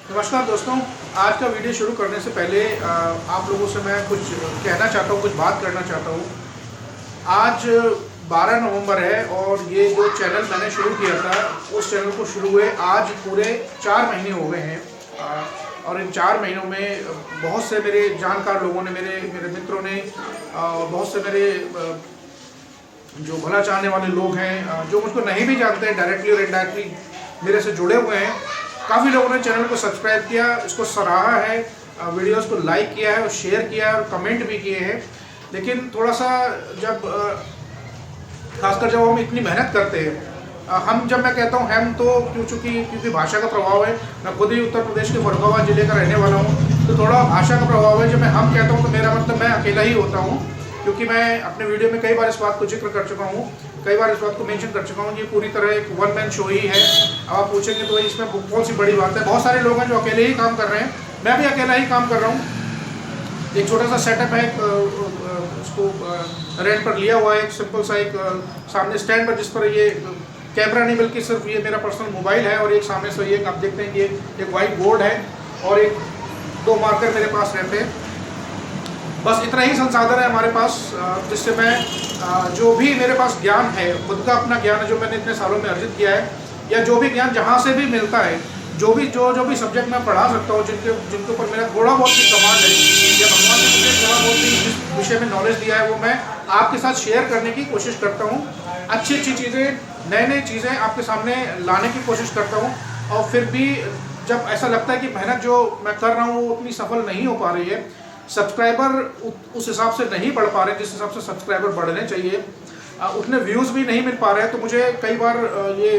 नमस्कार दोस्तों, आज का वीडियो शुरू करने से पहले आप लोगों से मैं कुछ कहना चाहता हूँ, कुछ बात करना चाहता हूँ। आज 12 नवंबर है और ये जो चैनल मैंने शुरू किया था, उस चैनल को शुरू हुए आज पूरे 4 महीने हो गए हैं। और इन 4 महीनों में बहुत से मेरे जानकार लोगों ने, मेरे मित्रों ने, बहुत से मेरे जो भला चाहने वाले लोग हैं, जो मुझको नहीं भी जानते हैं, डायरेक्टली और इनडायरेक्टली मेरे से जुड़े हुए हैं, काफ़ी लोगों ने चैनल को सब्सक्राइब किया, इसको सराहा है, वीडियोस को लाइक किया है और शेयर किया है और कमेंट भी किए हैं। लेकिन थोड़ा सा खासकर जब हम इतनी मेहनत करते हैं, जब मैं कहता हूँ हम, तो क्योंकि भाषा का प्रभाव है। मैं खुद ही उत्तर प्रदेश के फर्रुखाबाद जिले का रहने वाला हूँ, तो थोड़ा भाषा का प्रभाव है। जब मैं हम कहता हूँ तो मेरा मतलब मैं अकेला ही होता हूँ, क्योंकि मैं अपने वीडियो में कई बार इस बात को जिक्र कर चुका हूँ, कई बार इस बात को मेंशन कर चुका हूँ। ये पूरी तरह एक वन मैन शो ही है। अब आप पूछेंगे तो इसमें बहुत सी बड़ी बात है। बहुत सारे लोग हैं जो अकेले ही काम कर रहे हैं, मैं भी अकेला ही काम कर रहा हूँ। एक छोटा सा सेटअप है, उसको रेंट पर लिया हुआ है, एक सिंपल सा एक सामने स्टैंड पर, जिस पर ये कैमरा नहीं बल्कि सिर्फ ये मेरा पर्सनल मोबाइल है, और एक सामने से ये आप देखते हैं कि एक वाइट बोर्ड है और एक 2 मार्कर मेरे पास रहते हैं। बस इतना ही संसाधन है हमारे पास, जिससे मैं जो भी मेरे पास ज्ञान है, खुद का अपना ज्ञान है जो मैंने इतने सालों में अर्जित किया है, या जो भी ज्ञान जहाँ से भी मिलता है, जो भी सब्जेक्ट मैं पढ़ा सकता हूँ, जिनके ऊपर मेरा थोड़ा बहुत भी कमांड है, या भगवान ने मुझे थोड़ा बहुत भी जिस विषय में नॉलेज दिया है, वो मैं आपके साथ शेयर करने की कोशिश करता हूँ। अच्छी चीज़ें, नई चीज़ें आपके सामने लाने की कोशिश करता हूँ। और फिर भी जब ऐसा लगता है कि मेहनत जो मैं कर रहा हूँ वो उतनी सफल नहीं हो पा रही है, सब्सक्राइबर उस हिसाब से नहीं बढ़ पा रहे जिस हिसाब से सब्सक्राइबर बढ़ने चाहिए, उतने व्यूज़ भी नहीं मिल पा रहे हैं, तो मुझे कई बार ये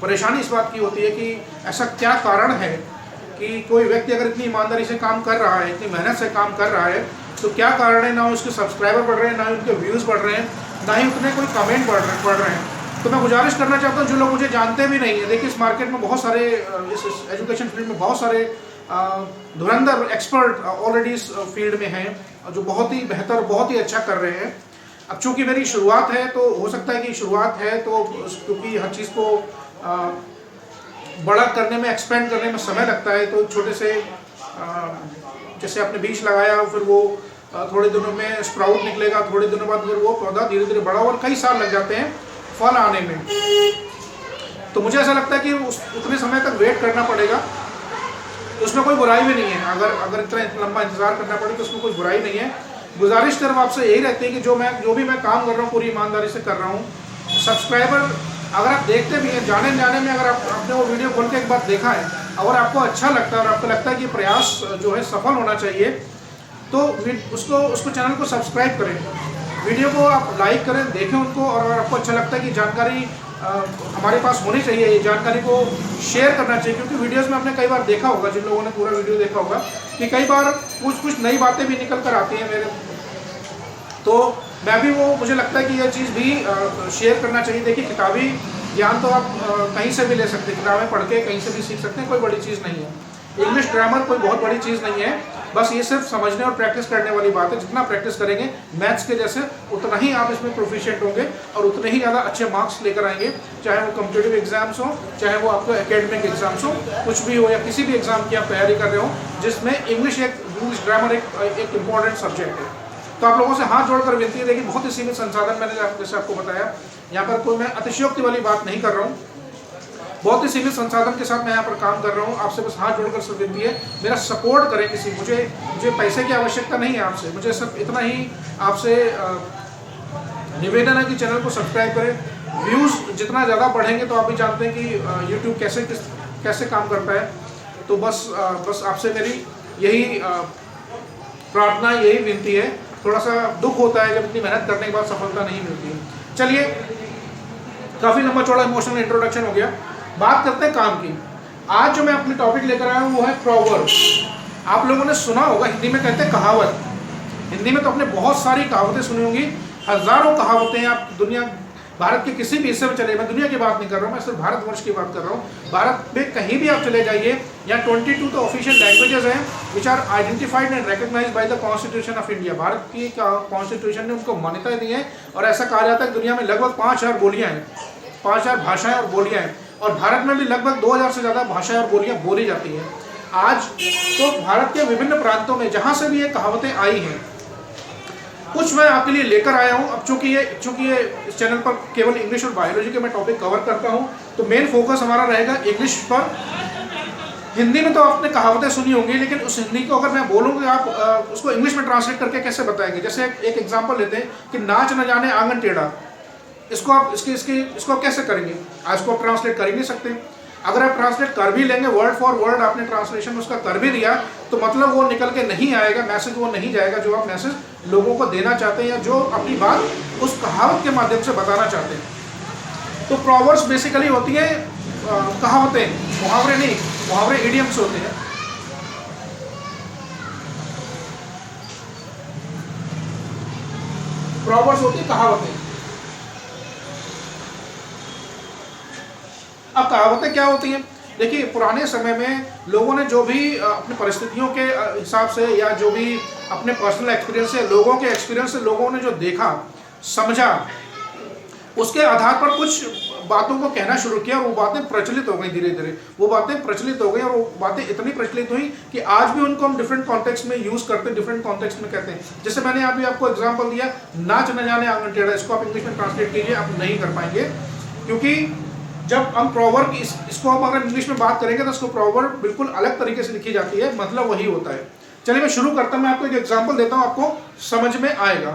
परेशानी इस बात की होती है कि ऐसा क्या कारण है कि कोई व्यक्ति अगर इतनी ईमानदारी से काम कर रहा है, इतनी मेहनत से काम कर रहा है, तो क्या कारण है ना उसके सब्सक्राइबर बढ़ रहे हैं, ना ही उनके व्यूज़ बढ़ रहे हैं, ना ही उतने कोई कमेंट बढ़ रहे हैं। तो मैं गुजारिश करना चाहता हूँ, जो लोग मुझे जानते भी नहीं है, देखिए इस मार्केट में बहुत सारे, इस एजुकेशन फील्ड में बहुत सारे धुरंधर एक्सपर्ट ऑलरेडी इस फील्ड में हैं, जो बहुत ही बेहतर, बहुत ही अच्छा कर रहे हैं। अब चूंकि मेरी शुरुआत है, तो हो सकता है कि शुरुआत है, तो क्योंकि हर चीज़ को बड़ा करने में, एक्सपेंड करने में समय लगता है, तो छोटे से जैसे आपने बीज लगाया, फिर वो थोड़े दिनों में स्प्राउट निकलेगा, थोड़े दिनों बाद फिर वो पौधा धीरे धीरे बड़ा, और कई साल लग जाते हैं फल आने में। तो मुझे ऐसा लगता है कि उतने समय तक वेट करना पड़ेगा, तो उसमें कोई बुराई भी नहीं है। अगर इतना लंबा इंतजार करना पड़े तो उसमें कोई बुराई नहीं है। गुजारिश सिर्फ आपसे यही रहती है कि जो भी मैं काम कर रहा हूँ पूरी ईमानदारी से कर रहा हूँ। सब्सक्राइबर अगर आप देखते भी हैं, जाने में अगर आपने वो वीडियो खोल के एक बार देखा है, अगर आपको अच्छा लगता है और आपको लगता है कि प्रयास जो है सफल होना चाहिए, तो उसको चैनल को सब्सक्राइब करें, वीडियो को आप लाइक करें, देखें उनको, और अगर आपको अच्छा लगता है कि जानकारी हमारे पास होनी चाहिए, ये जानकारी को शेयर करना चाहिए, क्योंकि वीडियोस में आपने कई बार देखा होगा, जिन लोगों ने पूरा वीडियो देखा होगा, कि कई बार कुछ नई बातें भी निकल कर आती हैं मेरे, तो मैं भी मुझे लगता है कि यह चीज़ भी शेयर करना चाहिए। देखिए, किताबी ज्ञान तो आप कहीं से भी ले सकते हैं, किताबें पढ़ के कहीं से भी सीख सकते हैं, कोई बड़ी चीज़ नहीं है। इंग्लिश ग्रामर कोई बहुत बड़ी चीज़ नहीं है, बस ये सिर्फ समझने और प्रैक्टिस करने वाली बात है। जितना प्रैक्टिस करेंगे मैथ्स के जैसे, उतना ही आप इसमें प्रोफिशिएंट होंगे और उतने ही ज़्यादा अच्छे मार्क्स लेकर आएंगे, चाहे वो कॉम्पिटिटिव एग्जाम्स हो, चाहे वो आपको एकेडमिक एग्जाम्स हो, कुछ भी हो, या किसी भी एग्जाम की आप तैयारी कर रहे हो जिसमें इंग्लिश ग्रामर एक इम्पॉर्टेंट सब्जेक्ट है। तो आप लोगों से हाथ जोड़कर विनती है, देखिए बहुत ही सीमित संसाधन, मैंने जैसे आपको बताया, यहाँ पर कोई मैं अतिशयोक्ति वाली बात नहीं कर रहा हूँ, बहुत ही सीमित संसाधन के साथ मैं यहाँ पर काम कर रहा हूँ। आपसे बस हाथ जोड़कर सिर्फ विनती है, मेरा सपोर्ट करें। मुझे पैसे की आवश्यकता नहीं है आपसे, मुझे सिर्फ इतना ही आपसे निवेदन है कि चैनल को सब्सक्राइब करें। व्यूज़ जितना ज़्यादा बढ़ेंगे, तो आप भी जानते हैं कि यूट्यूब कैसे काम करता है। तो बस आपसे मेरी यही प्रार्थना, यही विनती है। थोड़ा सा दुख होता है जब इतनी मेहनत करने के बाद सफलता नहीं मिलती है। चलिए, काफ़ी लंबा चौड़ा इमोशनल इंट्रोडक्शन हो गया, बात करते हैं काम की। आज जो मैं अपने टॉपिक लेकर आया हूँ वो है प्रोवर्ब। आप लोगों ने सुना होगा, हिंदी में कहते हैं कहावत। हिंदी में तो आपने बहुत सारी कहावतें सुनी होंगी, हज़ारों कहावतें। आप भारत के किसी भी हिस्से में चले, मैं दुनिया की बात नहीं कर रहा हूँ, मैं सिर्फ भारतवर्ष की बात कर रहा हूँ। भारत में कहीं भी आप चले जाइए, यहाँ 22 तो ऑफिशियल लैंग्वेजेस हैं which are identified and recognised by the constitution of India. भारत की कॉन्स्टिट्यूशन ने उनको मान्यता दी है, और ऐसा कहा जाता है कि दुनिया में लगभग 5000 बोलियाँ हैं, 5000 भाषाएं और बोलियाँ हैं। और भारत में भी लगभग 2000 से ज़्यादा भाषाएं और बोलियां बोली जाती हैं आज। तो भारत के विभिन्न प्रांतों में जहाँ से भी ये कहावतें आई हैं, कुछ मैं आपके लिए लेकर आया हूँ। अब चूंकि ये इस चैनल पर केवल इंग्लिश और बायोलॉजी के मैं टॉपिक कवर करता हूँ, तो मेन फोकस हमारा रहेगा इंग्लिश पर। हिंदी में तो आपने कहावतें सुनी होंगी, लेकिन उस हिंदी को अगर मैं बोलूँ कि आप उसको इंग्लिश में ट्रांसलेट करके कैसे बताएंगे। जैसे एक एग्जांपल लेते हैं कि नाच न जाने आंगन टेढ़ा, इसको आप इसको आप कैसे करेंगे? आज को आप ट्रांसलेट कर ही नहीं सकते। अगर आप ट्रांसलेट कर भी लेंगे, वर्ड फॉर वर्ड आपने ट्रांसलेशन उसका कर भी दिया, तो मतलब वो निकल के नहीं आएगा, मैसेज वो नहीं जाएगा जो आप मैसेज लोगों को देना चाहते हैं या जो अपनी बात उस कहावत के माध्यम से बताना चाहते हैं। तो प्रोवर्ब्स बेसिकली होती है कहावतें, मुहावरे नहीं, मुहावरे इडियम्स होते हैं। प्रोवर्ब्स होती है कहावतें। अब कहावतें क्या होती हैं? देखिए, पुराने समय में लोगों ने जो भी अपनी परिस्थितियों के हिसाब से या जो भी अपने पर्सनल एक्सपीरियंस से, लोगों के एक्सपीरियंस से लोगों ने जो देखा समझा, उसके आधार पर कुछ बातों को कहना शुरू किया और वो बातें प्रचलित हो गई। धीरे धीरे वो बातें प्रचलित हो गई और वो बातें इतनी प्रचलित हुई कि आज भी उनको हम डिफरेंट कॉन्टेक्स्ट में यूज करते हैं, डिफरेंट कॉन्टेक्स्ट में कहते हैं। जैसे मैंने अभी आपको एग्जांपल दिया, नाच न जाने आंगन टेढ़ा, इसको आप इंग्लिश में ट्रांसलेट कीजिए, आप नहीं कर पाएंगे, क्योंकि जब हम प्रोवर्ब इसको हम अगर इंग्लिश में बात करेंगे तो इसको प्रोवर्ब बिल्कुल अलग तरीके से लिखी जाती है, मतलब वही होता है। चलिए मैं शुरू करता हूं, मैं आपको एक एग्जांपल देता हूं, आपको समझ में आएगा।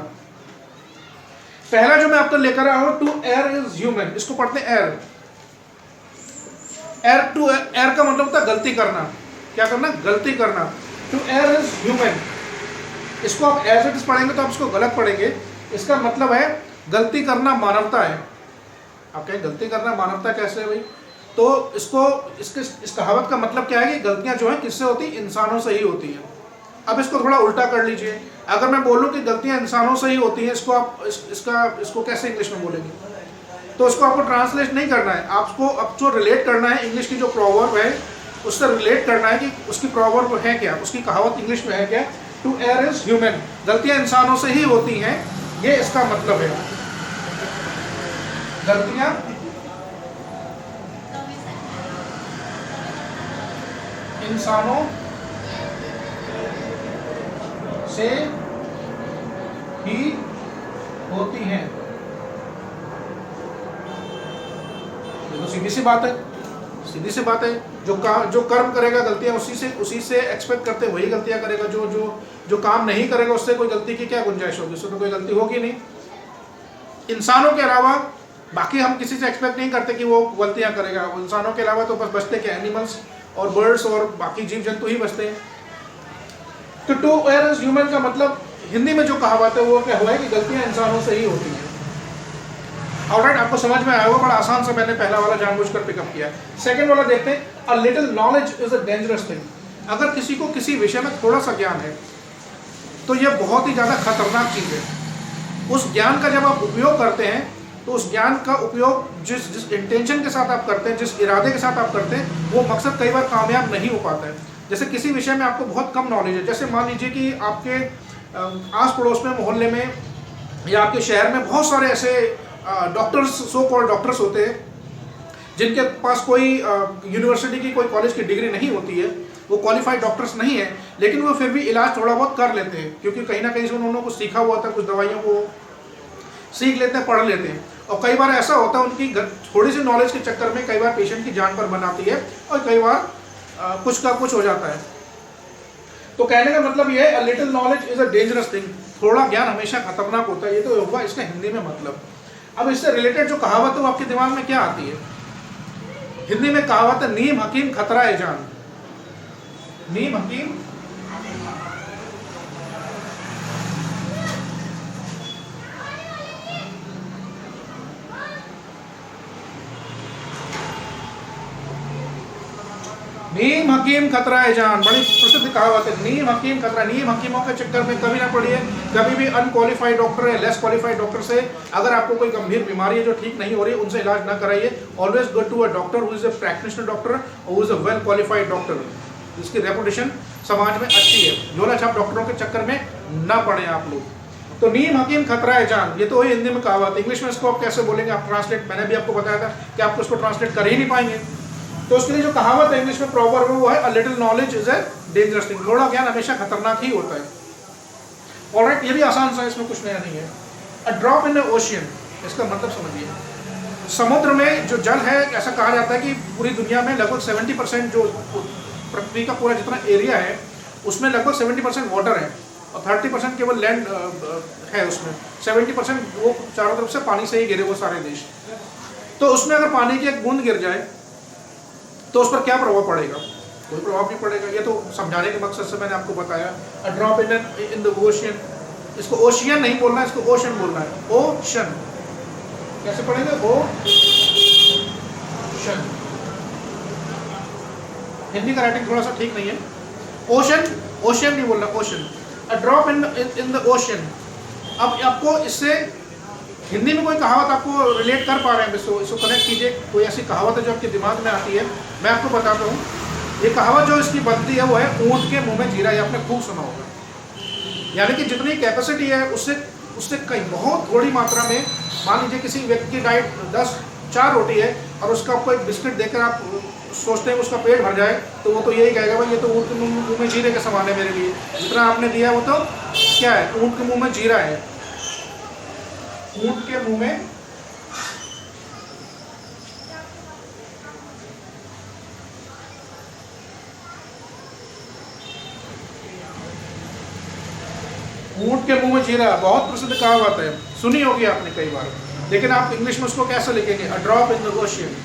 पहला जो मैं आपको लेकर आया हूं, टू एयर इज ह्यूमन, इसको पढ़ते हैं एयर। एयर का मतलब होता है गलती करना। क्या करना? गलती करना। टू एयर इज ह्यूमन, इसको आप एज इट इज पढ़ेंगे तो आप इसको गलत पढ़ेंगे। इसका मतलब है गलती करना मानवता है। आप कहें गलती करना मानवता कैसे है भाई? तो इस कहावत का मतलब क्या है कि गलतियां जो है किससे होती है? इंसानों से ही होती हैं। अब इसको थोड़ा उल्टा कर लीजिए, अगर मैं बोलूं कि गलतियां इंसानों से ही होती हैं, इसको आप इसको कैसे इंग्लिश में बोलेंगे? तो इसको आपको ट्रांसलेट नहीं करना है, आपको अब जो रिलेट करना है इंग्लिश की जो प्रोवर्ब है उससे रिलेट करना है कि उसकी प्रोवर्ब है क्या, उसकी कहावत इंग्लिश में है क्या। टू एयर इज ह्यूमन, गलतियां इंसानों से ही होती हैं, ये इसका मतलब है। गलतियां इंसानों से ही होती हैं। तो सीधी सी बात है, सीधी सी बात है। जो कर्म करेगा गलतियां उसी से एक्सपेक्ट करते वही गलतियां करेगा। जो काम नहीं करेगा उससे कोई गलती की क्या गुंजाइश होगी? उससे तो कोई गलती होगी नहीं। इंसानों के अलावा बाकी हम किसी से एक्सपेक्ट नहीं करते कि वो गलतियां करेगा। इंसानों के अलावा तो बस बचते क्या? एनिमल्स और बर्ड्स और बाकी जीव जंतु ही बचते हैं। तो टू एयर इज ह्यूमन का मतलब हिंदी में जो कहावत है वो क्या हुआ है कि गलतियां इंसानों से ही होती हैं। ऑलराइट, आपको समझ में आया होगा, बड़ा आसान से मैंने पहला वाला जानबूझकर पिकअप किया। सेकंड वाला देखते हैं, a little knowledge is a dangerous thing. अगर किसी को किसी विषय में थोड़ा सा ज्ञान है तो यह बहुत ही ज़्यादा खतरनाक चीज़ है। उस ज्ञान का जब आप उपयोग करते हैं तो उस ज्ञान का उपयोग जिस इंटेंशन के साथ आप करते हैं, जिस इरादे के साथ आप करते हैं, वो मकसद कई बार कामयाब नहीं हो पाता है। जैसे किसी विषय में आपको बहुत कम नॉलेज है, जैसे मान लीजिए कि आपके आस पड़ोस में, मोहल्ले में या आपके शहर में बहुत सारे ऐसे डॉक्टर्स, सो कॉल्ड डॉक्टर्स होते हैं जिनके पास कोई यूनिवर्सिटी की, कोई कॉलेज की डिग्री नहीं होती है, वो क्वालिफाइड डॉक्टर्स नहीं है, लेकिन वो फिर भी इलाज थोड़ा बहुत कर लेते हैं, क्योंकि कहीं ना कहीं से उन्होंने कुछ सीखा हुआ था, कुछ दवाइयों को सीख लेते हैं, पढ़ लेते हैं। और कई बार ऐसा होता है उनकी थोड़ी सी नॉलेज के चक्कर में कई बार पेशेंट की जान पर बनाती है और कई बार कुछ का कुछ हो जाता है। तो कहने का मतलब ये है, a little knowledge is a dangerous thing, थोड़ा ज्ञान हमेशा खतरनाक होता है। ये तो होगा इसका हिंदी में मतलब। अब इससे रिलेटेड जो कहावत है वो आपके दिमाग में क्या आती है? हिंदी में कहावत है, नीम हकीम खतरा है जान। नीम हकीम नीम हकीम खतरा है जान, बड़ी प्रसिद्ध कहावत है। नीम हकीम खतरा, नीम हकीमों के चक्कर में कभी ना पड़िए। कभी भी अनक्वालिफाइड डॉक्टर है, लेस क्वालिफाइड डॉक्टर से अगर आपको कोई गंभीर बीमारी है जो ठीक नहीं हो रही है, उनसे इलाज ना कराइए। Always go to a doctor who is a practitioner doctor, who is a well qualified doctor, जिसकी रेपुटेशन समाज में अच्छी है। झोला छाप डॉक्टरों के चक्कर में ना पड़े आप लोग। तो नीम हकीम खतरा है जान, ये तो वही हिंदी में कहावत। इंग्लिश में इसको आप कैसे बोलेंगे, आप ट्रांसलेट, मैंने भी आपको बताया था कि आप उसको ट्रांसलेट कर ही नहीं पाएंगे। तो उसके लिए जो कहावत है इंग्लिश में प्रॉवर्ब है वो है a little knowledge is a dangerous thing, थोड़ा ज्ञान हमेशा खतरनाक ही होता है। ऑलराइट, ये भी आसान सा, इसमें कुछ नया नहीं है। A drop in the ocean, इसका मतलब समझिए। समुद्र में जो जल है, ऐसा कहा जाता है कि पूरी दुनिया में लगभग 70% जो पृथ्वी का पूरा जितना एरिया है उसमें लगभग 70% वाटर है और 30% केवल लैंड है उसमें। 70% वो चारों तरफ से पानी से ही घिरे वो सारे देश। तो उसमें अगर पानी की एक बूंद गिर जाए तो उस पर क्या प्रभाव पड़ेगा? कोई प्रभाव नहीं पड़ेगा। ये तो समझाने के मकसद से मैंने आपको बताया। A drop in the ocean, इसको ओशियन नहीं बोलना है, इसको ओशन बोलना है। ओशन कैसे पढ़ेंगे? ओशन। हिंदी का राइटिंग थोड़ा सा ठीक नहीं है। ओशन, ओशियन नहीं बोलना, ocean. A drop in the ocean. अब आपको इससे हिंदी में कोई कहावत आपको रिलेट कर पा रहे हैं, इसको कनेक्ट कीजिए। कोई ऐसी कहावत है जो आपके दिमाग में आती है, मैं आपको बताता हूँ। ये कहावत जो इसकी बनती है वो है ऊंट के मुंह में जीरा, ये आपने खूब सुना होगा। यानी कि जितनी कैपेसिटी है उससे कई बहुत थोड़ी मात्रा में, मान लीजिए किसी व्यक्ति की डाइट 4 रोटी है और उसका आपको एक बिस्किट देकर आप सोचते हैं उसका पेट भर जाए, तो वो तो यही कहेगा भाई ये तो ऊँट के मुंह में जीरे के समान है मेरे लिए, जितना आपने दिया वो तो क्या है, ऊँट के मुंह में जीरा है। ऊँट के मुंह में ऊँट के मुंह में जीरा बहुत प्रसिद्ध कहावत है, सुनी होगी आपने कई बार। लेकिन आप इंग्लिश में उसको कैसे लिखेंगे? A drop in the ocean.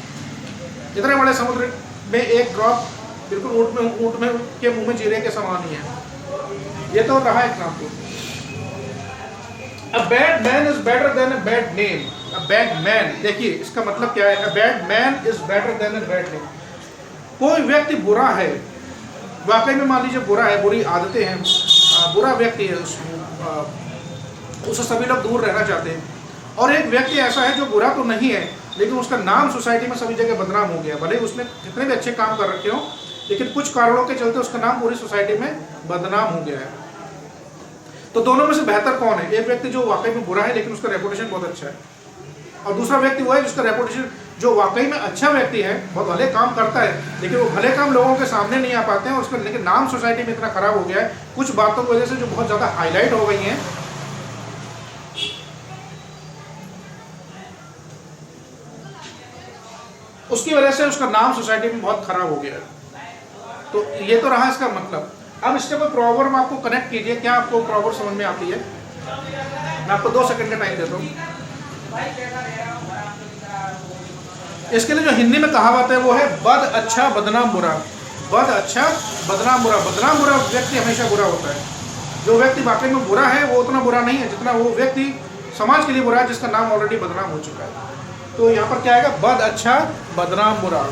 इतने बड़े समुद्र में एक ड्रॉप बिल्कुल ऊँट में के मुंह में जीरे के समान ही है। ये तो रहा example. A bad man is better than a bad name. A bad man, देखिए इसका मतलब क्या है। A bad man is better than a bad name. कोई व्यक्ति बुरा है, वाकई में मान लीजिए बुरा है, बुरी आदतें हैं, बुरा व्यक्ति है, उससे सभी लोग दूर रहना चाहते हैं। और एक व्यक्ति ऐसा है जो बुरा तो नहीं है लेकिन उसका नाम सोसाइटी में सभी जगह बदनाम हो गया। भले उसने कितने भी अच्छे काम कर रखे हो लेकिन कुछ कारणों के चलते उसका नाम पूरी सोसाइटी में बदनाम हो गया है। तो दोनों में से बेहतर कौन है? एक व्यक्ति जो वाकई में बुरा है लेकिन उसका रेपुटेशन बहुत अच्छा है, और दूसरा व्यक्ति वो है जिसका रेपुटेशन, जो वाकई में अच्छा व्यक्ति है, बहुत भले काम करता है लेकिन वो भले काम लोगों के सामने नहीं आ पाते हैं, और उसका लेकिन नाम सोसाइटी में इतना खराब हो गया है कुछ बातों की वजह से जो बहुत ज़्यादा हाईलाइट हो गई हैं। उसकी वजह से उसका नाम सोसाइटी में बहुत खराब हो गया है। तो ये तो रहा इसका मतलब। अब इससे कोई प्रॉब्लम आपको कनेक्ट कीजिए, क्या आपको प्रॉब्लम समझ में आती है? मैं आपको 2 सेकंड का टाइम देता हूँ। इसके लिए जो हिंदी में कहावत है वो है बद अच्छा बदनाम बुरा। बद अच्छा बदनाम बुरा। बदनाम बुरा व्यक्ति हमेशा बुरा होता है। जो व्यक्ति वाकई में बुरा है वो उतना बुरा नहीं है जितना वो व्यक्ति समाज के लिए बुरा है जिसका नाम ऑलरेडी बदनाम हो चुका है। तो यहाँ पर क्या आएगा? बद अच्छा बदनाम बुरा।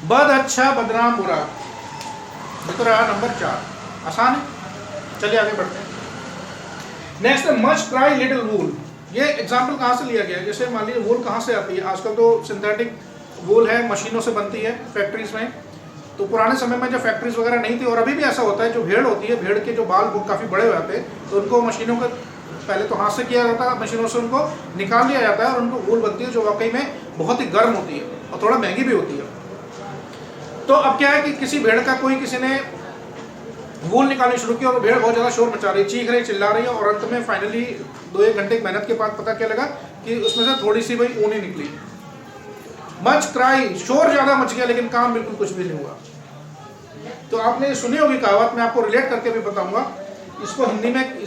बद अच्छा बदनाम बुरा। ये तो रहा नंबर 4, आसान है। चलिए आगे बढ़ते हैं। नेक्स्ट है मच क्राई लिटिल वूल। ये एग्जाम्पल कहाँ से लिया गया है? जैसे मान लीजिए वूल कहाँ से आती है? आजकल तो सिंथेटिक वूल है, मशीनों से बनती है फैक्ट्रीज में। तो पुराने समय में जब फैक्ट्रीज वगैरह नहीं थी, और अभी भी ऐसा होता है, जो भेड़ होती है, भेड़ के जो बाल काफ़ी बड़े हो जाते हैं तो उनको मशीनों का पहले तो हाथ से किया जाता है, मशीनों से उनको निकाल लिया जाता है और उनको वूल बनती है जो वाकई में बहुत ही गर्म होती है और थोड़ा महंगी भी होती है। तो अब क्या है कि किसी भेड़ का किसी ने वूल निकालनी शुरू की और भेड़ बहुत ज़्यादा शोर मचा रही है, चीख रही, चिल्ला रही है, और अंत में फाइनली 2-1 घंटे की मेहनत के बाद पता क्या लगा कि उसमें से थोड़ी सी भाई ऊन ही निकली। मच क्राई, शोर ज़्यादा मच गया लेकिन काम बिल्कुल कुछ भी नहीं हुआ। तो आपने सुनी होगी कहावत, मैं आपको रिलेट करके भी बताऊंगा। इसको हिंदी में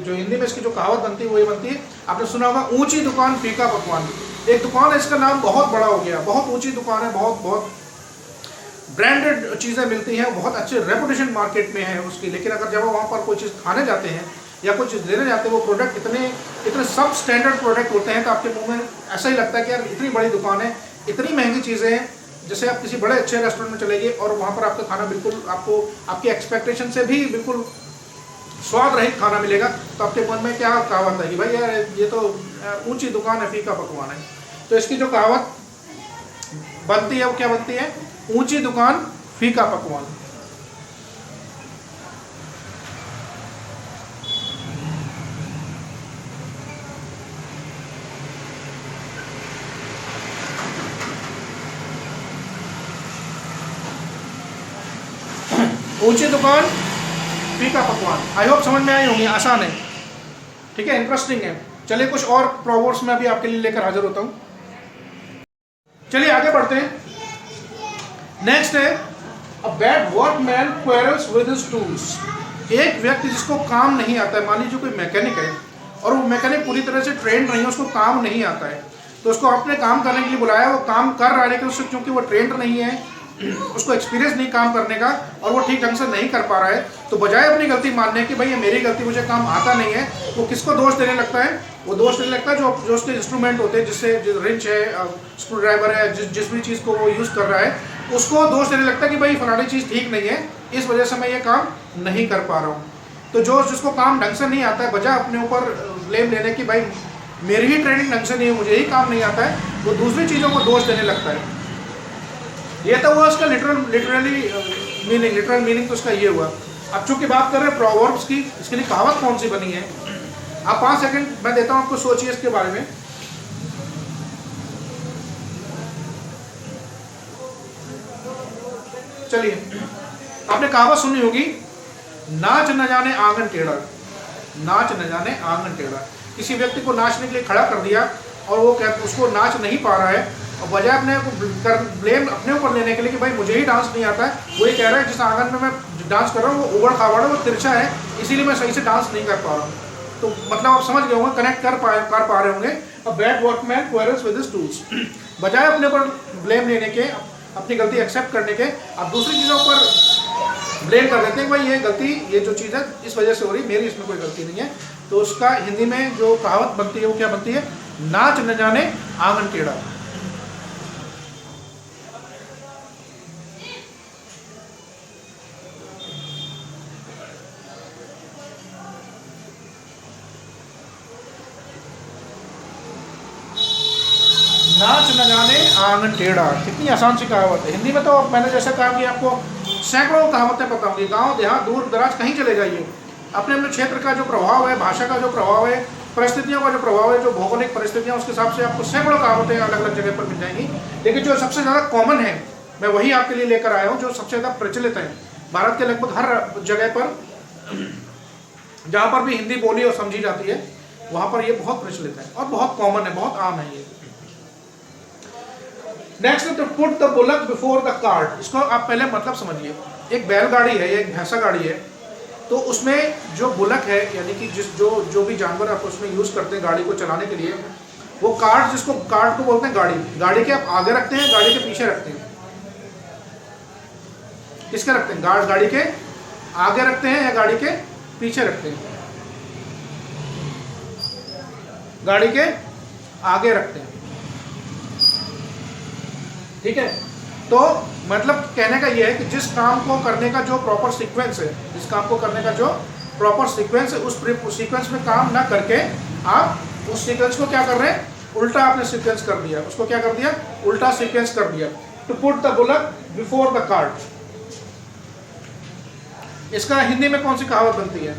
जो हिंदी में इसकी जो कहावत बनती है वो ये बनती है, आपने सुना होगा ऊंची दुकान फीका पकवान। एक दुकान है, इसका नाम बहुत बड़ा हो गया, बहुत ऊंची दुकान है, बहुत ब्रांडेड चीज़ें मिलती हैं, बहुत अच्छे रेपुटेशन मार्केट में है उसकी। लेकिन अगर जब वहाँ पर कोई चीज़ खाने जाते हैं या कोई चीज़ लेने जाते हैं, वो प्रोडक्ट इतने सब स्टैंडर्ड प्रोडक्ट होते हैं तो आपके मुंह में ऐसा ही लगता है कि यार इतनी बड़ी दुकान है, इतनी महंगी चीज़ें हैं। जैसे आप किसी बड़े अच्छे रेस्टोरेंट में चले गए और वहाँ पर आपका खाना बिल्कुल आपकी एक्सपेक्टेशन से भी बिल्कुल स्वाद रहित खाना मिलेगा। तो आपके मन में क्या कहावत है कि भाई यार ये तो ऊंची दुकान है, फीका पकवान है। तो इसकी जो कहावत बनती है वो क्या बनती है? ऊंची दुकान फीका पकवान। ऊंची दुकान फीका पकवान। आई होप समझ में आई होंगी, आसान है, ठीक है, इंटरेस्टिंग है। चलिए कुछ और प्रोवर्ब्स में अभी आपके लिए लेकर हाजिर होता हूं। चलिए आगे बढ़ते हैं। नेक्स्ट है a bad workman quarrels with his tools. एक व्यक्ति जिसको काम नहीं आता है, मान लीजिए कोई मैकेनिक है और वो मैकेनिक पूरी तरह से ट्रेंड नहीं है, उसको काम नहीं आता है, तो उसको अपने काम करने के लिए बुलाया, वो काम कर रहा है लेकिन उससे क्योंकि वो ट्रेंड नहीं है, उसको एक्सपीरियंस नहीं काम करने का, और वो ठीक ढंग से नहीं कर पा रहा है, तो बजाय अपनी गलती मानने की भाई ये मेरी गलती, मुझे काम आता नहीं है, वो किसको दोष देने लगता है? वो दोष देने लगता है जो उसके इंस्ट्रूमेंट होते हैं, जिससे रिंच है, स्क्रू ड्राइवर है, जिस भी चीज़ को वो यूज़ कर रहा है, उसको दोष देने लगता है कि भाई फलानी चीज़ ठीक नहीं है, इस वजह से मैं ये काम नहीं कर पा रहा हूँ। तो जो जिसको काम ढंग से नहीं आता है, बजाय अपने ऊपर ब्लेम लेने की भाई मेरी ही ट्रेनिंग ढंग से नहीं है, मुझे ही काम नहीं आता है, वो दूसरी चीज़ों को दोष देने लगता है। ये तो हुआ उसका लिटरल मीनिंग तो उसका ये हुआ। अब चूंकि बात कर रहे हैं प्रोवर्ब्स की, इसके लिए कहावत कौन सी बनी है, आप 5 सेकंड मैं देता हूं आपको, सोचिए इसके बारे में। चलिए, आपने कहावत सुनी होगी, नाच न जाने आंगन टेढ़ा। नाच न जाने आंगन टेढ़ा। किसी व्यक्ति को नाचने के लिए खड़ा कर दिया और वो उसको नाच नहीं पा रहा है, और बजाय अपने ब्लेम अपने ऊपर लेने के लिए कि भाई मुझे ही डांस नहीं आता है, वही कह रहा है जिस आंगन में मैं डांस कर रहा हूँ वो उबड़ खाबड़ है, वो तिरछा है, इसीलिए मैं सही से डांस नहीं कर पा रहा हूँ। तो मतलब आप समझ गए होंगे, कनेक्ट कर पा रहे होंगे। A bad workman quarrels with his tools. बजाय अपने ऊपर ब्लेम लेने के, अपनी गलती एक्सेप्ट करने के, आप दूसरी चीज़ों पर ब्लेम कर देते हैं, भाई ये गलती, ये जो चीज़ है इस वजह से हो रही, मेरी इसमें कोई गलती नहीं है। तो उसका हिंदी में जो कहावत बनती है वो क्या बनती है? नाच न जाने आंगन टेढ़ा। नाच न जाने आंगन टेढ़ा, कितनी आसान सी कहावत है। हिंदी में तो मैंने जैसे कहा कि आपको सैकड़ों कहावतें पता होंगी, गांव देहात दूर दराज कहीं चले जाइए, अपने अपने क्षेत्र का जो प्रभाव है, भाषा का जो प्रभाव है, परिस्थितियों का जो प्रभाव है, जो भौगोलिक परिस्थितियाँ, उसके हिसाब से आपको सैकड़ों कहावतें अलग अलग जगह पर मिल जाएंगी। लेकिन जो सबसे ज़्यादा कॉमन है मैं वही आपके लिए लेकर आया हूँ, जो सबसे ज़्यादा प्रचलित है भारत के लगभग हर जगह पर, जहाँ पर भी हिंदी बोली और समझी जाती है वहाँ पर ये बहुत प्रचलित है और बहुत कॉमन है, बहुत आम है ये। Next to put the bullock before the cart. इसको आप पहले मतलब समझिए। एक बैलगाड़ी है, एक भैंसा गाड़ी है, तो उसमें जो बुलक है, यानी कि जो भी जानवर आप उसमें यूज करते हैं गाड़ी को चलाने के लिए, वो कार्ट, जिसको कार्ट को बोलते हैं गाड़ी। गाड़ी के आप आगे रखते हैं, गाड़ी के पीछे रखते हैं, किसके रखते हैं? गाड़ी के आगे रखते हैं या गाड़ी के पीछे रखते हैं? गाड़ी के आगे रखते हैं, ठीक है। तो मतलब कहने का ये है कि जिस काम को करने का जो प्रॉपर सीक्वेंस है, जिस काम को करने का जो प्रॉपर सीक्वेंस है, उस सीक्वेंस में काम ना करके आप उस सीक्वेंस को क्या कर रहे हैं? उल्टा आपने सीक्वेंस कर दिया, उसको क्या कर दिया? उल्टा सीक्वेंस कर दिया। To put the bullock before the cart. इसका हिंदी में कौन सी कहावत बनती है?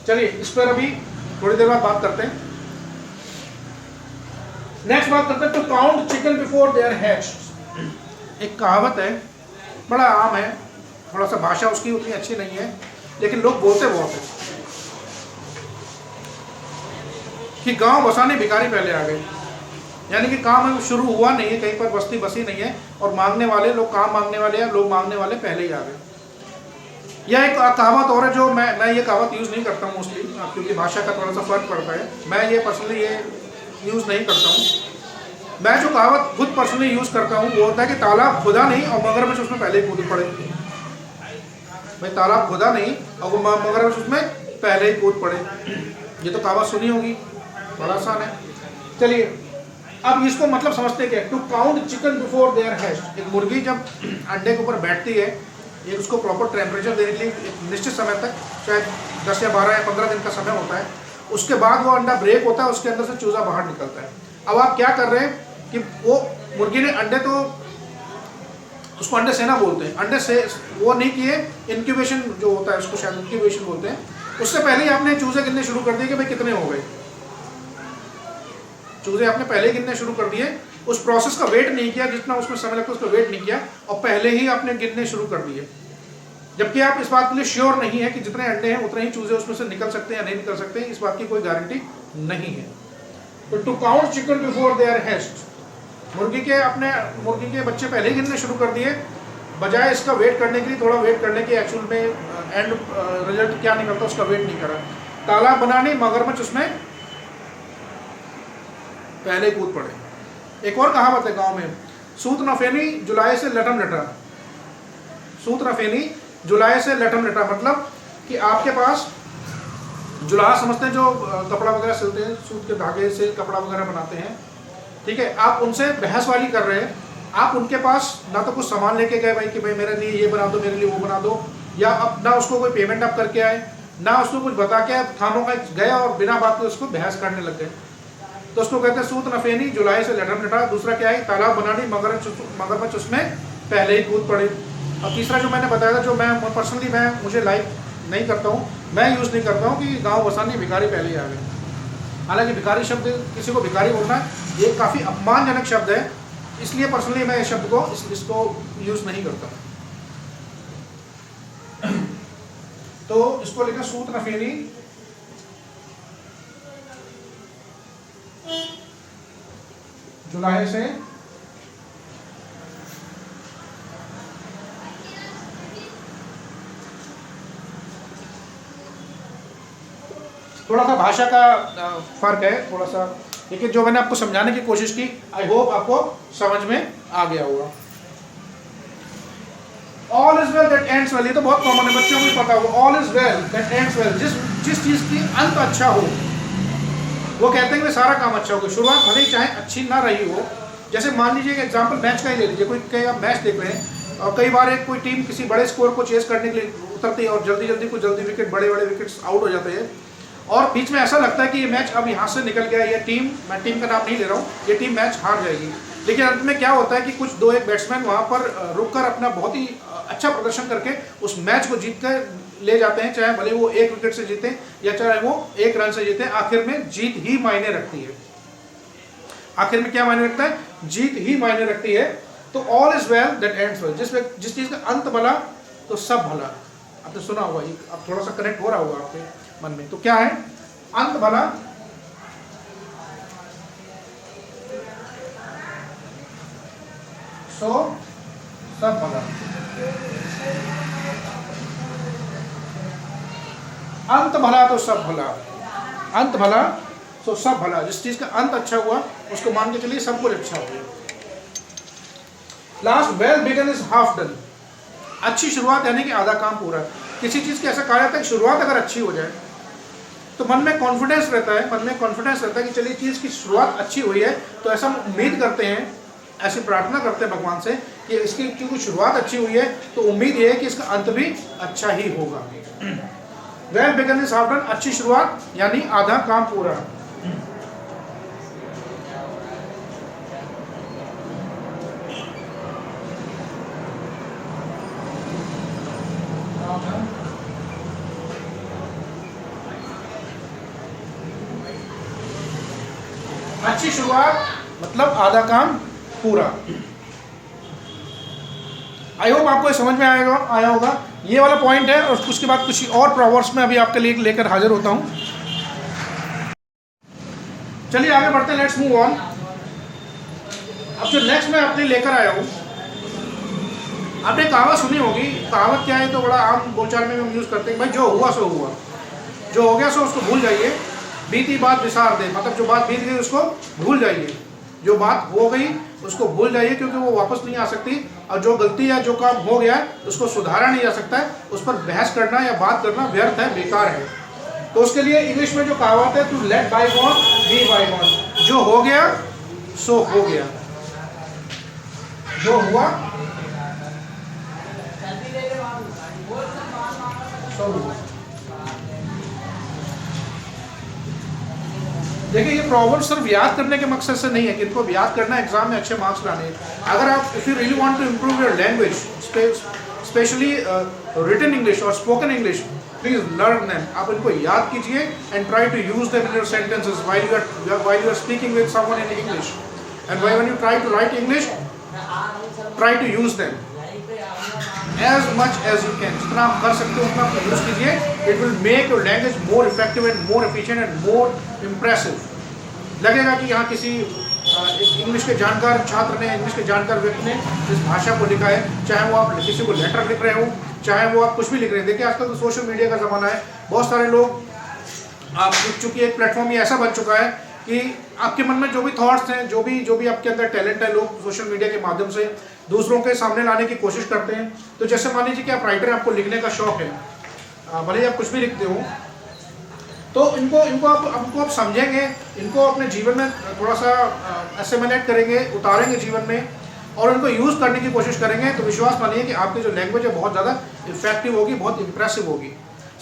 चलिए इस पर अभी थोड़ी देर बाद बात करते हैं। नेक्स्ट बात करते हैं to count chicken before they are hatched. एक कहावत है, बड़ा आम है, थोड़ा सा भाषा उसकी उतनी अच्छी नहीं है, लेकिन लोग बोलते बहुत है कि गांव बसाने भिखारी पहले आ गए। यानी कि काम शुरू हुआ नहीं है, कहीं पर बस्ती बसी नहीं है, और मांगने वाले लोग, काम मांगने वाले या लोग मांगने वाले पहले ही आ गए। यह एक कहावत और है जो मैं ये कहावत यूज़ नहीं करता हूँ मोस्टली, क्योंकि भाषा का थोड़ा सा फर्क पड़ता है। मैं ये पर्सनली ये यूज़ नहीं करता हूँ। मैं जो कहावत खुद पर्सनली यूज़ करता हूँ वो होता है कि तालाब खुदा नहीं और मगरमच्छ उसमें पहले ही कूद पड़े। भाई तालाब खुदा नहीं और वो मगरमच्छ उसमें पहले ही कूद पड़े। ये तो कहावत सुनी होगी, बड़ा आसान है। चलिए अब इसको मतलब समझते हैं क्या, to count chicken before they are hatched. एक मुर्गी जब अंडे के ऊपर बैठती है, ये उसको प्रॉपर टेम्परेचर देने के लिए एक निश्चित समय तक, शायद 10 या 12 या 15 दिन का समय होता है, उसके बाद वो अंडा ब्रेक होता है, उसके अंदर से चूजा बाहर निकलता है। अब आप क्या कर रहे हैं कि वो मुर्गी ने अंडे, तो उसको अंडे सेना बोलते हैं, अंडे से वो नहीं किए, इंक्यूबेशन जो होता है उसको शायद इंक्यूबेशन बोलते हैं, उससे पहले ही आपने चूजे गिनने शुरू कर दिए कि भाई कितने हो गए। चूजे आपने पहले ही गिनने शुरू कर दिए, उस प्रोसेस का वेट नहीं किया, जितना उसमें समय लगता है उसका वेट नहीं किया, और पहले ही आपने गिनने शुरू कर दिए, जबकि आप इस बात के लिए श्योर नहीं है कि जितने अंडे हैं उतने ही चूजे उसमें से निकल सकते हैं या नहीं निकल सकते हैं, इस बात की कोई गारंटी नहीं है। तो to count chicken before they are hatched, मुर्गी के बच्चे पहले ही गिनने शुरू कर दिए, बजाय इसका वेट करने के लिए, थोड़ा वेट करने के एक्चुअल में एंड रिजल्ट क्या निकलता उसका वेट नहीं करा। तालाब बनाने मगरमच्छ उसमें पहले कूद पड़े। एक और कहावत है गांव में, सूत न फेनी जुलाई से लटम लटा। सूत न फेनी जुलाई से लटम लटा मतलब कि आपके पास जुलाहा समझते हैं, जो कपड़ा वगैरह सिलते हैं, सूत के धागे से कपड़ा वगैरह बनाते हैं, ठीक है, आप उनसे बहस वाली कर रहे हैं, आप उनके पास ना तो कुछ सामान लेके गए भाई कि भाई मेरे लिए ये बना दो, मेरे लिए वो बना दो, या अब ना उसको कोई पेमेंट आप करके आए, ना उसको कुछ बता के आप थानों का गए और बिना बात के उसको बहस करने लग गए। तो उसको कहते हैं सूत नफेनी जुलाई से लटम लटा। दूसरा क्या है, तालाब बनानी मगरमच्छ उसमें पहले ही कूद पड़े। और तीसरा जो मैंने बताया था, जो मैं पर्सनली मुझे लाइक नहीं करता हूँ, मैं यूज़ नहीं करता हूँ कि गाँव बसानी भिखारी पहले ही आ गए। हालांकि भिखारी शब्द, किसी को भिखारी बोलना ये काफ़ी अपमानजनक शब्द है, इसलिए पर्सनली मैं इस शब्द को इसको यूज़ नहीं करता। तो इसको लिखा सूत नफेनी जुलाई से थोड़ा सा भाषा का फर्क है थोड़ा सा, लेकिन जो मैंने आपको समझाने की कोशिश की, आई होप आपको समझ में आ गया होगा। All is well that ends well, ये तो बहुत कॉमन है, बच्चों को भी पता होगा। All is well that ends well, जिस चीज की अंत अच्छा हो, वो कहते हैं कि सारा काम अच्छा होगा। शुरुआत भले ही चाहे अच्छी ना रही हो, जैसे मान लीजिए कि एग्जाम्पल मैच का ही ले लीजिए, कोई आप मैच देख रहे हैं और कई बार कोई टीम किसी बड़े स्कोर को चेस करने के लिए उतरती है और जल्दी विकेट, बड़े विकेट्स आउट हो जाते हैं, और बीच में ऐसा लगता है कि ये मैच अब यहाँ से निकल गया, ये टीम, मैं टीम का नाम नहीं ले रहा हूँ, ये टीम मैच हार जाएगी। लेकिन अंत में क्या होता है कि कुछ 2-1 बैट्समैन वहाँ पर रुककर अपना बहुत ही अच्छा प्रदर्शन करके उस मैच को जीत कर ले जाते हैं, चाहे भले वो 1 विकेट से जीते या चाहे वो 1 रन से जीते, आखिर में जीत ही मायने रखती है। आखिर में क्या मायने रखता है, जीत ही मायने रखती है। तो all is well that ends well, जिस चीज का अंत भला तो सब भला। आपने सुना होगा, अब थोड़ा सा कनेक्ट हो रहा होगा आपके मन में। तो क्या है, अंत भला सो सब भला। अंत भला तो सब भला, अंत भला तो सब भला। जिस चीज का अंत अच्छा हुआ उसको मान के चलिए सब कुछ अच्छा हो गया। Last well begun is half done, अच्छी शुरुआत यानी कि आधा काम पूरा। किसी चीज की ऐसा कहा जाता है कि शुरुआत अगर अच्छी हो जाए तो मन में कॉन्फिडेंस रहता है, कि चलिए चीज की शुरुआत अच्छी हुई है, तो ऐसा उम्मीद करते हैं, ऐसी प्रार्थना करते हैं भगवान से कि इसकी क्योंकि शुरुआत अच्छी हुई है तो उम्मीद ये है कि इसका अंत भी अच्छा ही होगा। Well begun is half done, अच्छी शुरुआत यानी आधा काम पूरा। अच्छी शुरुआत मतलब आधा काम पूरा। आई होप आपको समझ में आया होगा। ये वाला पॉइंट है, और उसके बाद कुछ और प्रोवर्ब्स में अभी आपके लिए लेकर हाजिर होता हूं। चलिए आगे बढ़ते हैं, लेट्स मूव ऑन। अब जो नेक्स्ट मैं अपने लेकर आया हूं, आपने कहावत सुनी होगी। कहावत क्या है, तो बड़ा आम बोलचाल में हम यूज करते हैं, भाई जो हुआ सो हुआ, जो हो गया सो उसको भूल जाइए, बीती बात विसार दे, मतलब जो बात बीत गई उसको भूल जाइए, जो बात हो गई उसको भूल जाइए, क्योंकि वो वापस नहीं आ सकती। और जो गलती है, जो काम हो गया है, उसको सुधारा नहीं जा सकता है, उस पर बहस करना या बात करना व्यर्थ है, बेकार है। तो उसके लिए इंग्लिश में जो कहावत है, to let bygone be bygone, जो हो गया सो हो गया, जो हुआ सो हुआ। देखिए ये प्रॉब्लम सिर्फ याद करने के मकसद से नहीं है कि इनको याद करना एग्जाम में अच्छे मार्क्स लाने हैं। अगर आप if you really want to improve your language, especially written English और spoken English, please learn them. आप इनको याद कीजिए and try to use them in your sentences while you are speaking with someone in English, and when you try to write English, try to use them as much as you can। जितना आप कर सकते हो उतना आप use कीजिए। It will make your language more effective and more efficient and more impressive. लगेगा कि यहाँ किसी इंग्लिश के जानकार छात्र ने, इंग्लिश के जानकार व्यक्ति ने इस भाषा को लिखा है, चाहे वो आप किसी को लेटर लिख रहे हो, चाहे वो आप कुछ भी लिख रहे हैं। देखिए आजकल तो सोशल मीडिया का ज़माना है, बहुत सारे लोग, आप चूँकि एक प्लेटफॉर्म ये ऐसा बन चुका है कि आपके मन में जो भी थॉट्स हैं, जो भी आपके अंदर टैलेंट है, लोग सोशल मीडिया के माध्यम से दूसरों के सामने लाने की कोशिश करते हैं। तो जैसे मान लीजिए कि आप राइटर, आपको लिखने का शौक है, भले ही आप कुछ भी लिखते हो, तो इनको आप समझेंगे, इनको अपने जीवन में थोड़ा सा एसेमिलेट करेंगे, उतारेंगे जीवन में, और उनको यूज़ करने की कोशिश करेंगे, तो विश्वास मानिए कि आपकी जो लैंग्वेज है बहुत ज़्यादा इफेक्टिव होगी, बहुत इंप्रेसिव होगी।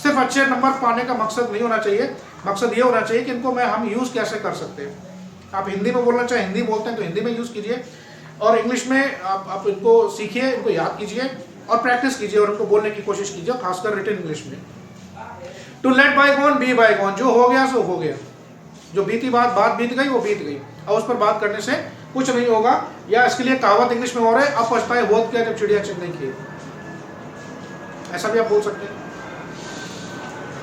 सिर्फ अच्छे नंबर पाने का मकसद नहीं होना चाहिए, मकसद ये होना चाहिए कि इनको हम यूज़ कैसे कर सकते हैं। आप हिंदी में बोलना चाहें, हिंदी बोलते हैं तो हिंदी में यूज़ कीजिए, और इंग्लिश में आप इनको सीखिए, इनको याद कीजिए और प्रैक्टिस कीजिए और उनको बोलने की कोशिश कीजिए, खासकर रिटन इंग्लिश में। To let bygone be bygone, जो हो गया सो हो गया, जो बीती बात बीत गई वो बीत गई, और उस पर बात करने से कुछ नहीं होगा। या इसके लिए कहावत इंग्लिश में और है, अब पछताए होत क्या जब चिड़िया चुग नहीं की, ऐसा भी आप बोल सकते हैं।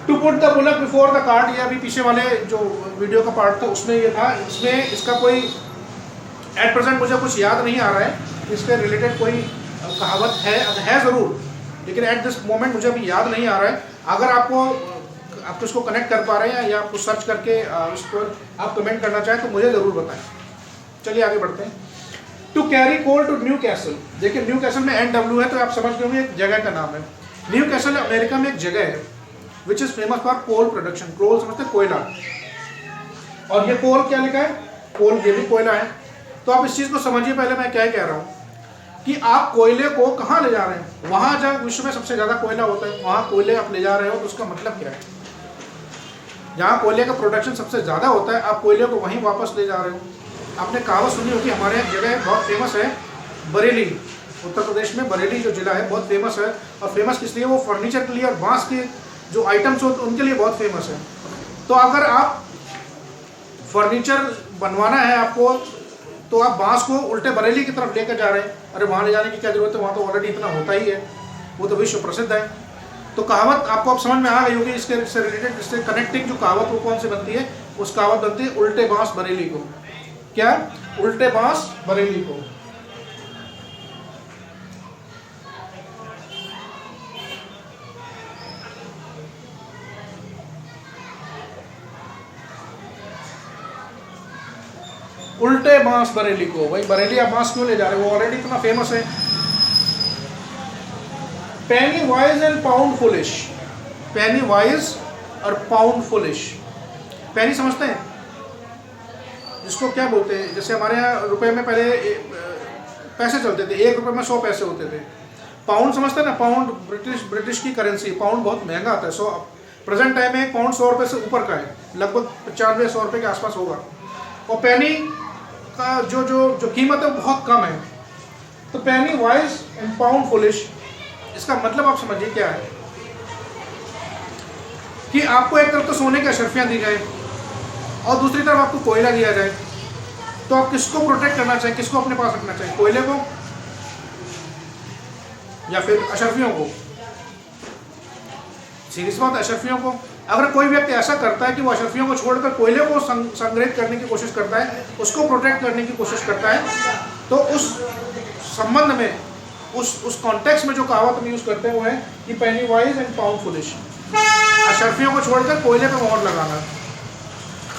To put the bullock before the cart, ये अभी पीछे वाले जो वीडियो का पार्ट था उसमें ये था, इसमें इसका कोई एट प्रेजेंट मुझे कुछ याद नहीं आ रहा है, इसके रिलेटेड कोई कहावत है ज़रूर, लेकिन एट दिस मोमेंट मुझे अभी याद नहीं आ रहा है। अगर आप इसको कनेक्ट कर पा रहे हैं या आपको सर्च करके उस पर आप कमेंट करना चाहें तो मुझे ज़रूर बताएं। चलिए आगे बढ़ते हैं। To carry coal to Newcastle, देखिए न्यू कैसल में NW है तो आप समझ गए होंगे एक जगह का नाम है। न्यू कैसल अमेरिका में एक जगह है which is famous for coal production, coal समझते हैं, कोयला, और ये कोल क्या लिखा है, कोल, ये भी कोयला है। तो आप इस चीज़ को समझिए, पहले मैं क्या कह रहा हूँ कि आप कोयले को कहाँ ले जा रहे हैं, वहाँ जहाँ विश्व में सबसे ज़्यादा कोयला होता है वहाँ कोयले आप ले जा रहे हो, तो उसका मतलब क्या है, जहाँ कोयले का प्रोडक्शन सबसे ज़्यादा होता है आप कोयले को वहीं वापस ले जा रहे हो। आपने कहावत सुनी होगी, हमारे यहाँ जगह बहुत फेमस है, बरेली, उत्तर प्रदेश में बरेली जो जिला है बहुत फेमस है, और फेमस किस लिए, वो फर्नीचर के लिए और बांस के जो आइटम्स होते उनके लिए बहुत फेमस है। तो अगर आप फर्नीचर बनवाना है आपको, तो आप बांस को उल्टे बरेली की तरफ लेकर जा रहे हैं, अरे वहाँ ले जाने की क्या जरूरत है, वहाँ तो ऑलरेडी इतना होता ही है, वो तो विश्व प्रसिद्ध है। तो कहावत आपको अब समझ में आ गई होगी, इसके रिलेटेड, इससे कनेक्टिंग जो कहावत वो कौन सी बनती है, उस कहावत बनती है उल्टे बांस बरेली को, क्या, उल्टे बांस बरेली को। उल्टे बांस बरेली को, भाई बरेली आप बांस क्यों ले जा रहे हो, वो ऑलरेडी इतना फेमस है। Penny wise and pound foolish, penny wise और पाउंड फुलिश, पेनी समझते हैं जिसको क्या बोलते हैं, जैसे हमारे यहाँ रुपए में पहले पैसे चलते थे, 1 रुपये में 100 पैसे होते थे। पाउंड समझते हैं ना, पाउंड ब्रिटिश की करेंसी, पाउंड बहुत महंगा आता है, 100 प्रेजेंट टाइम में पाउंड 100 रुपये से ऊपर का है, लगभग 95-100 रुपये के आसपास होगा। और पेनी का जो कीमत है वो बहुत कम है। तो पेनी वाइज एंड पाउंड फुलिश, इसका मतलब आप समझिए क्या है कि आपको एक तरफ तो सोने की अशर्फियाँ दी जाए और दूसरी तरफ आपको कोयला दिया जाए, तो आप किसको प्रोटेक्ट करना चाहें, किसको अपने पास रखना चाहें, कोयले को या फिर अशर्फियों को? सीरियस बात, अशर्फियों को। अगर कोई व्यक्ति ऐसा करता है कि वो अशर्फियों को छोड़कर कोयले को संग्रहित करने की कोशिश करता है, उसको प्रोटेक्ट करने की कोशिश करता है, तो उस संबंध में, उस कॉन्टेक्स्ट में जो कहावत हम यूज़ करते हैं वो है कि पेनी वाइज एंड पाउंड फुलिश, अशर्फियों को छोड़कर कोयले पे मोहर लगाना,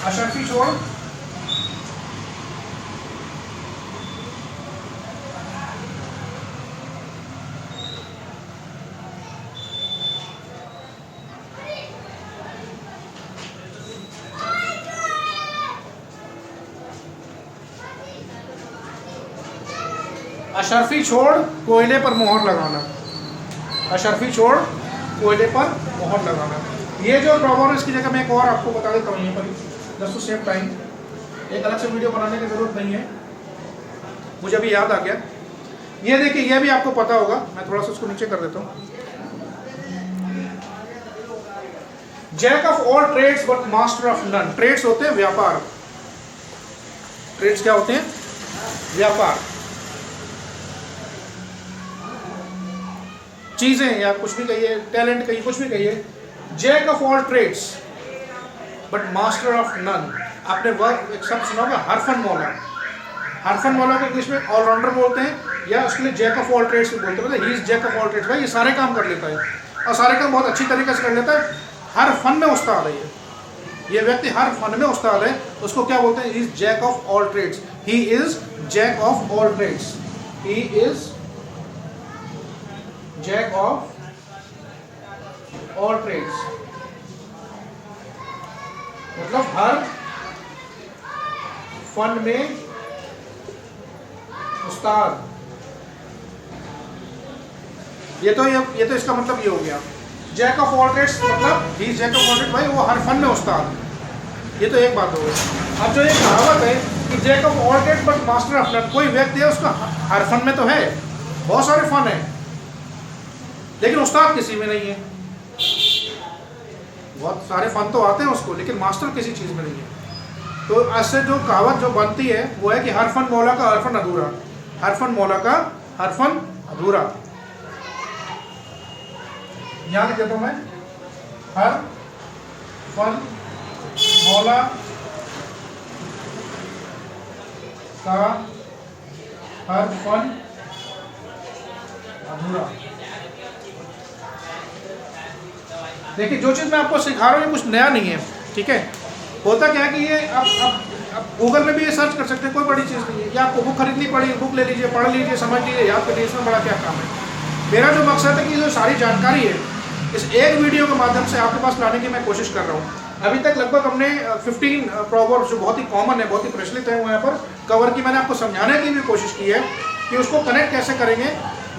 अशर्फी छोड़ अशरफी छोड़ कोयले पर मोहर लगाना, अशरफी छोड़ कोयले पर मोहर लगाना। ये जो प्रॉब्लम, इसकी जगह मैं एक और आपको बता देता हूँ यहाँ पर, जस्ट टू सेव टाइम। एक अलग से वीडियो बनाने की जरूरत नहीं है, मुझे अभी याद आ गया। ये देखिए, ये भी आपको पता होगा, मैं थोड़ा सा उसको नीचे कर देता हूँ। Jack of all trades but master of none. Trades होते हैं व्यापार, ट्रेड्स क्या होते हैं? व्यापार, चीजें या कुछ भी कहिए, टैलेंट कहिए, कुछ भी कहिए। Jack of all trades but master of none. आपने वर्क एक शब्द सुना होगा, हरफन मौला। हरफन मौला को इंग्लिश में ऑलराउंडर बोलते हैं, या उसके लिए जैक ऑफ ऑल ट्रेड्स भी बोलते हैं। मतलब he is jack of all trades, भाई ये सारे काम कर लेता है और सारे काम बहुत अच्छी तरीके से कर लेता है, हर फन में उस्ताद है। ये व्यक्ति हर फन में उस्ताद है, उसको क्या बोलते हैं? He is jack of all trades. He is jack of all trades. He is jack of all trades, मतलब हर फन में उस्ताद। ये तो इसका मतलब ये हो गया, जैक ऑफ ऑल ट्रेड्स मतलब ही जैक ऑफ ऑल ट्रेड्स, भाई वो हर फन में उस्ताद। ये तो एक बात हो गई। अब जो ये कहावत है कि jack of all trades but master of none, कोई व्यक्ति है उसका हर फन में तो है, बहुत सारे फन है, लेकिन उस्ताद किसी में नहीं है। बहुत सारे फन तो आते हैं उसको, लेकिन मास्टर किसी चीज में नहीं है। तो ऐसे जो कहावत जो बनती है वो है कि हर फन मौला का हर फन अधूरा, हर फन मौला का हर फन अधूरा। यहाँ लिख देता हूं मैं, हर फन मौला का हर फन अधूरा। देखिए, जो चीज़ मैं आपको सिखा रहा हूँ ये कुछ नया नहीं है, ठीक है। होता क्या है कि ये अब गूगल में भी ये सर्च कर सकते हैं, कोई बड़ी चीज़ नहीं है। या आपको बुक खरीदनी पड़ी, बुक ले लीजिए, पढ़ लीजिए, समझ लीजिए, याद कर लीजिए, इसमें बड़ा क्या काम है। मेरा जो मकसद है कि जो सारी जानकारी है इस एक वीडियो के माध्यम से आपके पास लाने की मैं कोशिश कर रहा हूँ। अभी तक लगभग हमने 15 प्रॉवर्ब्स जो बहुत ही कॉमन है, बहुत ही प्रचलित है, वो यहाँ पर कवर की। मैंने आपको समझाने की भी कोशिश की है कि उसको कनेक्ट कैसे करेंगे,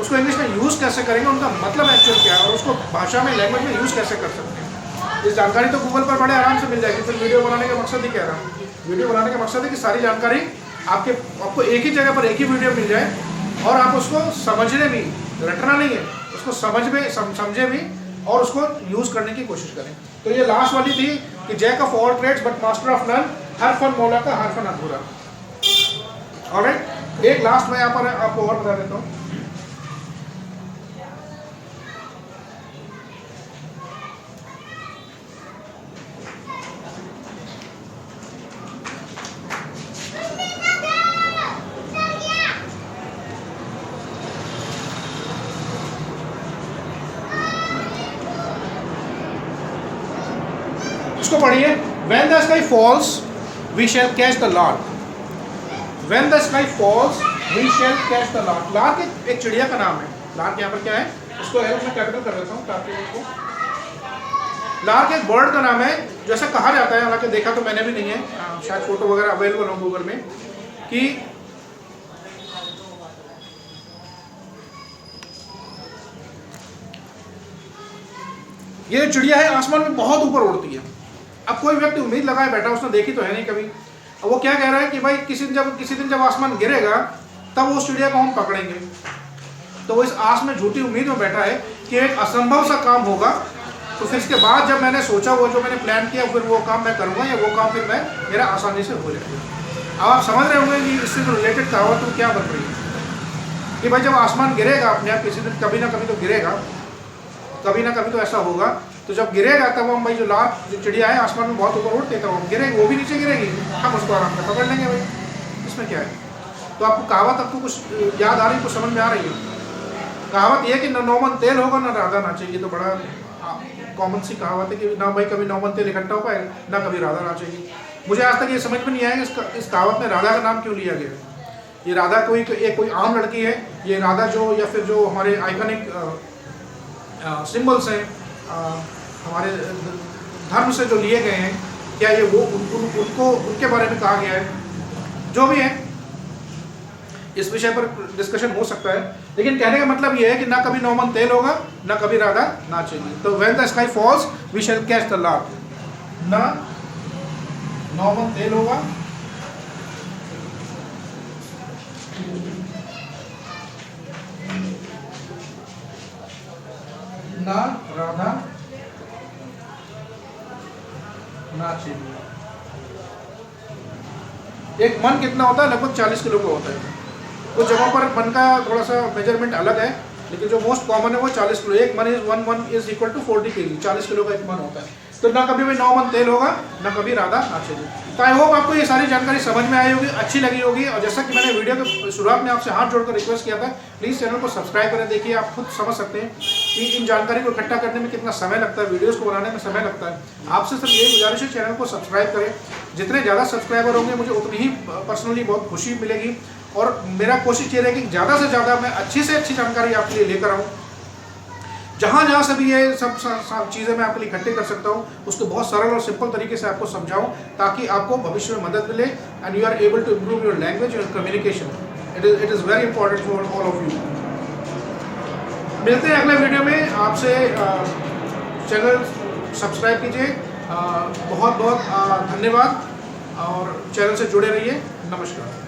उसको इंग्लिश में यूज़ कैसे करेंगे, उनका मतलब एक्चुअल क्या है, और उसको भाषा में, लैंग्वेज में यूज़ कैसे कर सकते हैं। इस जानकारी तो गूगल पर बड़े आराम से मिल जाएगी। फिर वीडियो बनाने का मकसद ही कह रहा हूँ, वीडियो बनाने का मकसद है कि सारी जानकारी आपको एक ही जगह पर एक ही वीडियो मिल जाए, और आप उसको समझने भी, रटना नहीं है, उसको समझे भी और उसको यूज़ करने की कोशिश करें। तो ये लास्ट वाली थी कि jack of all trades but master of none, हर फन मौला का हर फन अधूरा। ऑलराइट, एक लास्ट मैं यहाँ पर आपको और बता देता हूँ। इसको पढ़िए, When the sky falls, we shall catch the lark. When the sky falls, we shall catch the lark. Lark एक चिड़िया का नाम है। लार्क यहाँ पर क्या है, इसको एल में कैपिटल कर देता हूँ ताकि इसको। लार्क एक बर्ड का नाम है, जैसा कहा जाता है, हालांकि देखा तो मैंने भी नहीं है, शायद फोटो वगैरह अवेलेबल हो गूगल में, कि ये चिड़िया है आसमान में बहुत ऊपर उड़ती है। अब कोई व्यक्ति उम्मीद लगाए बैठा, उसने देखी तो है नहीं कभी। अब वो क्या कह रहा है कि भाई किसी दिन जब आसमान गिरेगा तब उस चिड़िया को हम पकड़ेंगे। तो वो इस आस में, झूठी उम्मीद में बैठा है कि एक असंभव सा काम होगा। तो फिर इसके बाद जब मैंने सोचा, वो जो मैंने प्लान किया, फिर वो काम मैं करूँगा, या वो काम फिर मेरा आसानी से हो जाएगा। अब आप समझ रहे होंगे कि इससे जो रिलेटेड कहावत तो क्या बन रही है कि भाई जब आसमान गिरेगा अपने आप, किसी दिन कभी ना कभी तो गिरेगा, कभी ना कभी तो ऐसा होगा। तो जब गिरेगा तब हम भाई जो लार्क, जो चिड़िया है आसमान में बहुत ऊपर उड़ते, तो हम गिरेगी, वो भी नीचे गिरेगी, हम उसको आराम से पकड़ लेंगे भाई, इसमें क्या है। तो आपको कहावत, आपको कुछ याद आ रही है, कुछ समझ में आ रही है। कहावत ये कि न नौमन तेल होगा न राधा नाचेगी। तो बड़ा कॉमन सी कहावत है कि ना भाई कभी नौमन तेल इकट्ठा हो पाए, ना कभी राधा नाचेगी। मुझे आज तक ये समझ में नहीं आया कि इस कहावत में राधा का नाम क्यों लिया गया। ये राधा कोई आम लड़की है, ये राधा जो, या फिर जो हमारे आइकनिक सिंबल्स हैं हमारे धर्म से जो लिए गए हैं, क्या ये वो उनको उनके बारे में कहा गया है। जो भी है, इस विषय पर डिस्कशन हो सकता है, लेकिन कहने का मतलब ये है कि ना कभी नौमन तेल होगा, ना कभी राधा नाचेगी। तो when the sky falls we shall catch the lark, ना नौमन तेल होगा, ना राधा नाचेगी। एक मन कितना होता है? लगभग 40 किलो का होता है। कुछ जगहों पर मन का थोड़ा सा मेजरमेंट अलग है, लेकिन जो मोस्ट कॉमन है वो 40 किलो। एक मन इज 1 मन is equal to 40 kg, 40 kilo का एक मन होता है। तो ना कभी भी 9 मन तेल होगा, ना कभी राधा नाचेगी। तो आई होप आपको ये सारी जानकारी समझ में आई होगी, अच्छी लगी होगी। और जैसा कि मैंने वीडियो के शुरुआत में आपसे हाथ जोड़कर रिक्वेस्ट किया था, प्लीज़ चैनल को सब्सक्राइब करें। देखिए आप खुद समझ सकते हैं कि इन जानकारी को इकट्ठा करने में कितना समय लगता है, वीडियोज़ को बनाने में समय लगता है। आपसे सिर्फ यही गुजारिश है, चैनल को सब्सक्राइब करें। जितने ज़्यादा सब्सक्राइबर होंगे मुझे उतनी ही पर्सनली बहुत खुशी मिलेगी। और मेरा कोशिश ये रहेगी कि ज़्यादा से ज़्यादा मैं अच्छी से अच्छी जानकारी आपके लिए लेकर आऊँ। जहाँ से भी ये सब चीज़ें मैं आपके लिए इकट्ठे कर सकता हूँ, उसको बहुत सरल और सिंपल तरीके से आपको समझाऊँ, ताकि आपको भविष्य में मदद मिले and you are able to improve your language और communication. It is very important for all of you. मिलते हैं अगले वीडियो में आपसे। चैनल सब्सक्राइब कीजिए। बहुत बहुत धन्यवाद और चैनल से जुड़े रहिए। नमस्कार।